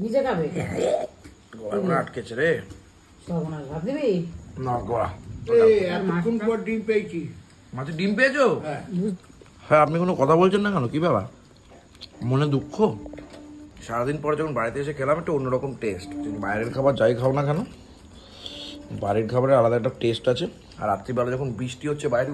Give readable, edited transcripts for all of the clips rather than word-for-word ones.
নিজে খাবে গলা আটকেছে রে। সর্বনাশ ভাত দিবি না গলা এতক্ষণ পর ডিম পেয়েছি। মাছের ডিম পেয়েছো? হ্যাঁ, আপনি কোনো কথা বলছেন না কেন? কি ব্যাপার, মনে দুঃখ? সারাদিন পরে যখন বাড়িতে এসে খেলাম একটা অন্যরকম টেস্ট। বাইরের খাবার যাই খাও না কেন, বাড়ির খাবারের আলাদা একটা টেস্ট আছে। আর রাত্রিবেলা যখন বৃষ্টি হচ্ছে বাইরে,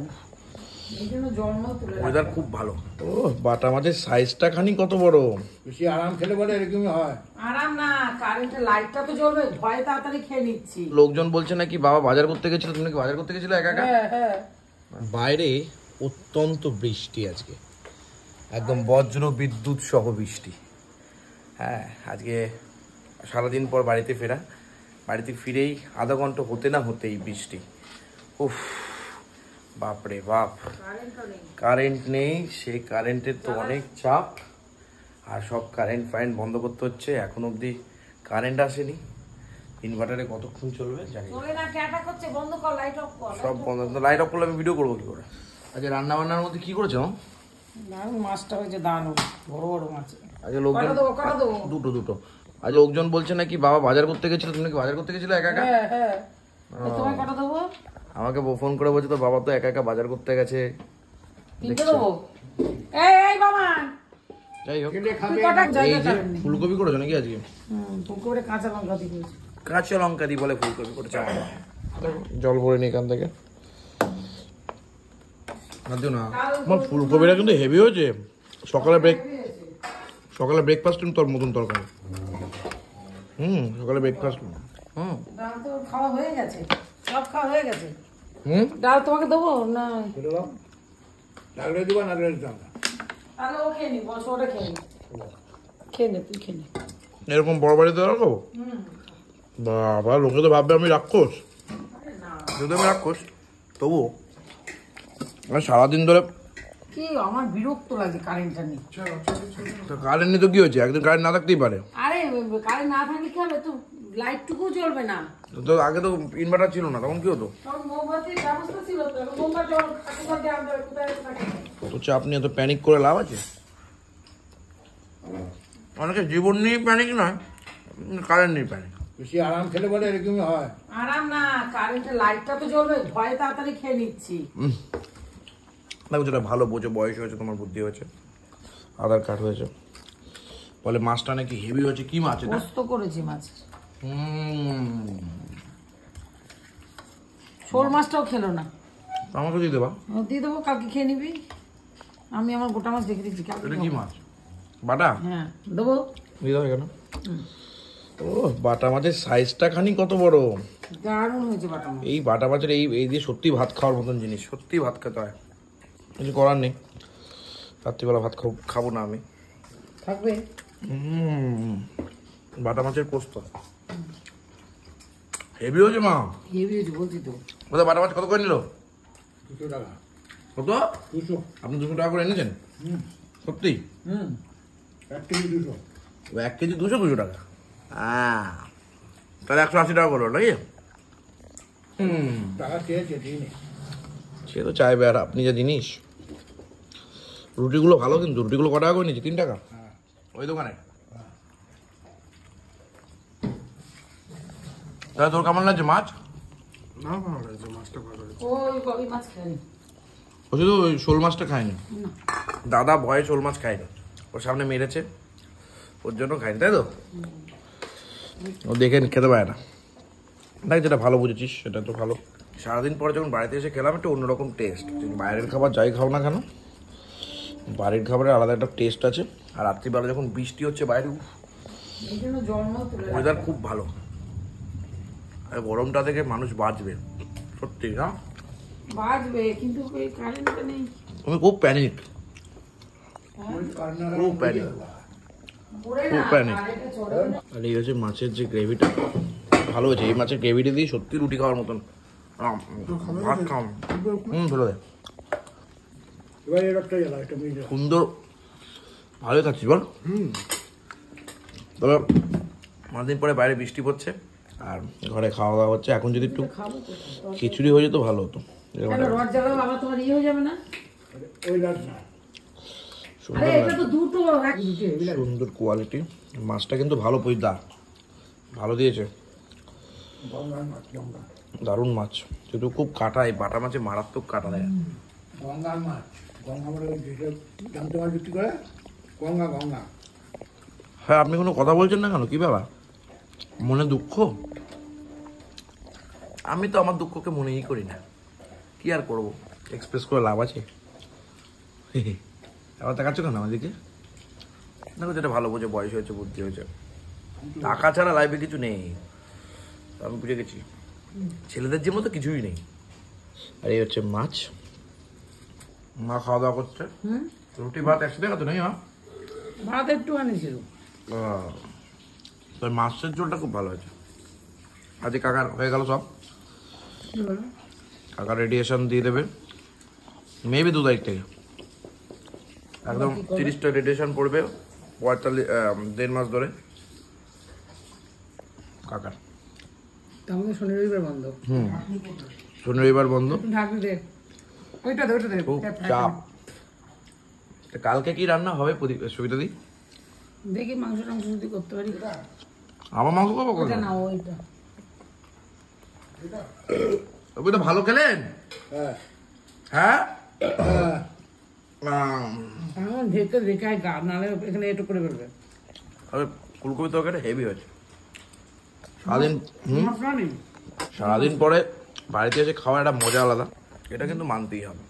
ওয়েদার খুব ভালো। ও বাটা মাছের সাইজটা খানি কত বড়। বেশি আরাম খেলে বলে এরকমই হয়। আরাম না, কারেন্টের লাইটটা তো জ্বলবে, ভয়ে তাড়াতাড়ি খেয়ে নিচ্ছি। লোকজন বলছে নাকি বাবা বাজার করতে গেছিল, তুমি নাকি বাজার করতে গেছিলে একা একা? হ্যাঁ। বাইরে অত্যন্ত বৃষ্টি আজকে, একদম বজ্র বিদ্যুৎ সহ বৃষ্টি। হ্যাঁ, আজকে সারাদিন পর বাড়িতে ফেরা, বাড়িতে ফিরেই আধা ঘন্টা হতে না হতেই বৃষ্টি। উফ, বাপরে বাপ, কারেন্ট নেই। সেই কারেন্টের তো অনেক চাপ, আর সব কারেন্ট ফারেন্ট বন্ধ করতে হচ্ছে। এখন অবধি কারেন্ট আসেনি। ইনভার্টারে কতক্ষণ চলবে জানি না। সব বন্ধ। লাইট অফ করলে আমি ভিডিও করবো কি করে? আচ্ছা, রান্না বান্নার মধ্যে কি করেছো? মাছটা হয়েছে দারুণ, বড় বড় মাছ। আচ্ছা, লোকজন দুটো আজ লোকজন বলছে নাকি বাবা বাজার করতে গেছিল, তুমি নাকি বাজার করতে গেছিলে একা একা? হ্যাঁ। তোমায় কটা দেবো? আমাকে ফোন করে বলছে তো বাবা তো একা একা বাজার করতে গেছে। তিনটে দেবো? এই বাবা, যাই হোক, এই যে ফুলকপি করেছো নাকি আজকে? ফুলকপি কাঁচা লঙ্কা দিয়ে করেছি। কাঁচা লঙ্কা দিয়ে বলে ফুলকপি করেছে। জল ভরে নি এখান থেকে না। আমার ফুলকপিটা কিন্তু হেভি হয়েছে। সকালে ব্রেকফাস্ট তোর মতন তরকারি। সকালে ব্রেকফাস্ট। ডাল তো খাওয়া হয়ে গেছে, সব খাওয়া হয়ে গেছে। ডাল তোমাকে দেবো না? লাগলে দিবা, না লাগলে দিবা না। তাহলে ও খেয়ে নি, বস ওটা খেয়ে নে, তুই খেয়ে নে। এরকম বড় বাড়িতে রাখো? বাবা, লোকে তো ভাববে আমি রাক্ষস। যদি আমি রাক্ষস, তবুও সারাদিন ধরে কি আমার বিরক্ত লাগে কারেন্টটা নিয়ে। কারেন্ট নেই তো কি হয়েছে? একদিন কারেন্ট না থাকতেই পারে। আরে কারেন্ট না থাকলে কি হবে? তো লাইটটুকু জ্বলবে না। তো আগে তো ইনভার্টার ছিল না, তখন কি হতো? তখন মোমবাতির ব্যবস্থা ছিল তো, মোমবাতি তো চাপ নিয়ে তো প্যানিক করে লাভ আছে? অনেকে জীবন নিয়ে প্যানিক নয়, কারেন্ট নিয়ে প্যানিক। বেশি আরাম খেলে বলে এরকমই হয়। আরাম না, কারেন্টের লাইটটা তো জ্বলবে, ভয়ে তাড়াতাড়ি খেয়ে নিচ্ছি। দেখো, যেটা ভালো বোঝো, বয়স হয়েছে, তোমার বুদ্ধি হয়েছে, আধার কার্ড হয়েছে, বলে মাছটা নাকি হেভি হয়েছে। কি মাছ এটা? পোস্ত করেছি মাছ। শোল মাছটাও খেলো না। আমাকে দিয়ে দেবা? দিয়ে দেবো, কালকে খেয়ে নিবি। আমি আমার গোটা মাছ রেখে দিচ্ছি। এটা কি মাছ? বাটা? হ্যাঁ, দেবো। দিয়ে দেবো কেন? ও বাটা মাছের সাইজটা খানি কত বড়। দারুণ হয়েছে বাটা মাছ। এই বাটা মাছের এই দিয়ে সত্যি ভাত খাওয়ার মতন জিনিস, সত্যি ভাত খেতে হয়। কিছু করার নেই, রাত্রিবেলা ভাত খাবো না আমি। থাকবে বাটা মাছের পোস্ত হেভি হয়েছে মা। হেভি হয়েছে বলছি তো। কোথায় বাটা মাছ কত করে নিল? 200 টাকা। কত? 200। আপনি 200 টাকা করে এনেছেন? সত্যি? 1 কেজি 200। 1 কেজি 200 টাকা? তাহলে 180 টাকা করলো নাকি? টাকা চেয়েছে, দিইনি। সে তো চাইবে, আর আপনি যে জিনিস। রুটিগুলো ভালো, কিন্তু রুটিগুলো কত টাকা করে নিয়েছি? 3 টাকা ওই দোকানে। তাহলে তোর কেমন লাগছে মাছ? না, ভালো লাগছে, মাছটা ভালো লাগছে। ওই মাছ খাইনি, ও শুধু ওই শোল মাছটা খায়নি। দাদা ভয়ে শোল মাছ খায়নি, ওর সামনে মেরেছে, ওর জন্য খায়নি, তাই তো? ও দেখে খেতে পারে না। দেখ, যেটা ভালো বুঝেছিস সেটা তো ভালো। সারাদিন পরে যখন বাড়িতে এসে খেলাম একটা অন্যরকম টেস্ট। বাইরের খাবার যাই খাও না কেন, বাড়ির খাবারের আলাদা একটা টেস্ট আছে। আর রাত্রিবেলা যখন বৃষ্টি হচ্ছে বাইরে, ওয়েদার খুব ভালো। আর গরমটা থেকে মানুষ বাঁচবে সত্যি, না? বাজবে, কিন্তু এই কারেন্টটা নেই। তুমি খুব প্যানিক, খুব প্যানিক, খুব প্যানিক। আর এই হচ্ছে মাছের যে গ্রেভিটা, ভালো হয়েছে। এই মাছের গ্রেভিটা দিয়ে সত্যি রুটি খাওয়ার মতন, ভাত খাও। ভালো দেয়, সুন্দর, ভালোই খাচ্ছিস বল। তবে 5 দিন পরে বাইরে বৃষ্টি পড়ছে আর ঘরে খাওয়া দাওয়া হচ্ছে। এখন যদি একটু খিচুড়ি হয়ে যেত ভালো হতো। সুন্দর কোয়ালিটি। মাছটা কিন্তু ভালো পয়দা, ভালো দিয়েছে, গঙ্গার মাছ গঙ্গা। দারুণ মাছ, কিন্তু খুব কাটা, এই বাটা মাছে মারাত্মক কাটা দেয়। গঙ্গার মাছ, গঙ্গা মানে যেসব জানতে মাছ বিক্রি করে, গঙ্গা গঙ্গা। হ্যাঁ, আপনি কোনো কথা বলছেন না কেন? কি বাবা, মনে দুঃখ? আমি তো আমার দুঃখকে মনেই করি না, কি আর করবো, এক্সপ্রেস করে লাভ আছে? আবার দেখাচ্ছ কেন আমাদেরকে? দেখো, যেটা ভালো বোঝে, বয়স হয়েছে, বুদ্ধি হয়েছে, টাকা ছাড়া লাইফে কিছু নেই, আমি বুঝে গেছি। ছেলেদের যে মতো কিছুই নেই। আর এই হচ্ছে মাছ, মা খাওয়া দাওয়া করছে। রুটি ভাত একসাথে খাতো নাকি মা? ভাত একটুখানি ছিল। তো মাছের ঝোলটা খুব ভালো হয়েছে। আজকে কাকার হয়ে গেল সব, কাকা রেডিয়েশন দিয়ে দেবে মেবি 2 তারিখ থেকে, একদম 30টা রেডিয়েশন পড়বে 1.5 মাস ধরে কাকার। আমাদের শনি রবিবার বন্ধ। শনি রবিবার বন্ধ, ঢাকনি দে, ওইটা দে, ওইটা দে। খুব চাপ। তা কালকে কি রান্না হবে সুবিধা দি? দেখি মাংস টাংস যদি করতে পারি। আমার মাংস খাবো ওইটা না, ওইটা ওই তো ভালো খেলেন। হ্যাঁ হ্যাঁ, হ্যাঁ। এমন ঢেকে দেখায় গা, নাহলে এখানে একটু করে ফেলবে। ফুলকপি তরকারি হেভি হয়েছে। সারাদিন মশলা নেই। সারাদিন পরে বাড়িতে এসে খাওয়ার একটা মজা আলাদা, এটা কিন্তু মানতেই হবে।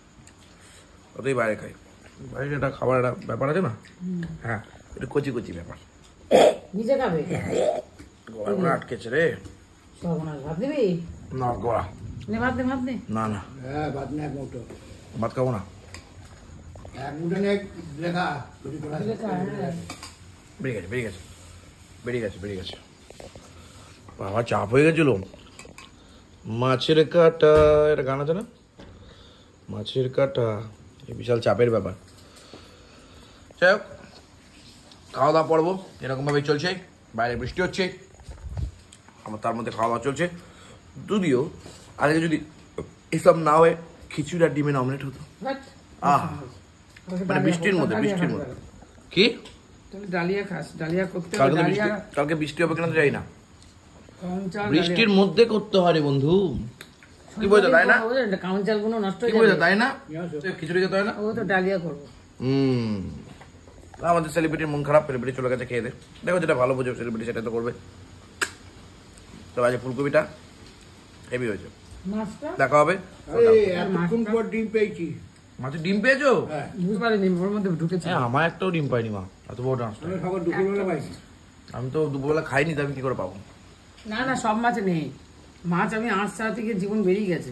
অতই বাইরে খাই, বাইরে এটা খাবার একটা ব্যাপার আছে না। হ্যাঁ, এটা কচি কচি ব্যাপার। নিজে খাবে? গলা করে আটকেছে রে। সর্বনাশ, ভাত দিবি? না গলা, নে ভাত দে, ভাত দে। না না, হ্যাঁ, ভাত নিয়ে এক মুঠো। ভাত খাবো না। এক মুঠো নিয়ে লেখা যদি তোরা হ্যাঁ। বেরিয়ে গেছে, বেরিয়ে গেছে, বেরিয়ে গেছে, বেরিয়ে গেছে। বাবা চাপ হয়ে গেছিল। মাছের কাটা, এটা গান আছে না? মাছের কাটা, এই বিশাল চাপের ব্যাপার। যাই হোক, খাওয়া দাওয়া পড়বো, এরকমভাবেই চলছে। বাইরে বৃষ্টি হচ্ছে, আমার তার মধ্যে খাওয়া দাওয়া চলছে। যদিও আজকে যদি এসব না হয়ে খিচুড়ি আর ডিমের অমলেট হতো। ভাত। আহ, মানে বৃষ্টির মধ্যে, বৃষ্টির মধ্যে। কি তাহলে ডালিয়া খাস, ডালিয়া করতে হবে। কালকে তো ডালিয়া বৃষ্টি, কালকে বৃষ্টি হবে কিনা তো জানি না। কাউন চাল, বৃষ্টির মধ্যে করতে হয় রে বন্ধু, কি বলছো তাই না? কাউন চাল গুলো নষ্ট কি হয়ে বলছো যাবে। তাই না? খিচুড়ি খেতে হয় না? ও তো ডালিয়া করবো। আমাদের সেলিব্রিটির মন খারাপ, সেলিব্রিটি চলে গেছে খেয়ে দে। দেখো যেটা ভালো বোঝো সেলিব্রিটি সেটা তো করবে। তো আজ ফুলকপিটা হেভি হয়েছে। মাছটা দেখা হবে। আরে এতক্ষণ পর ডিম পেয়েছি। মাছের ডিম পেয়েছো? হ্যাঁ, বুঝতে পারিনি, ওর মধ্যে ঢুকেছে। হ্যাঁ, আমার একটাও ডিম পাইনি মা, এত বড় ডান্সটা। আমি সকাল দুপুরবেলা পাইছি। আমি তো দুপুরবেলা খাইনি, তো আমি কি করে পাবো? না না, সব মাছ নেই। মাছ আমি আঁশ ছাড়া থেকে জীবন বেরিয়ে গেছে।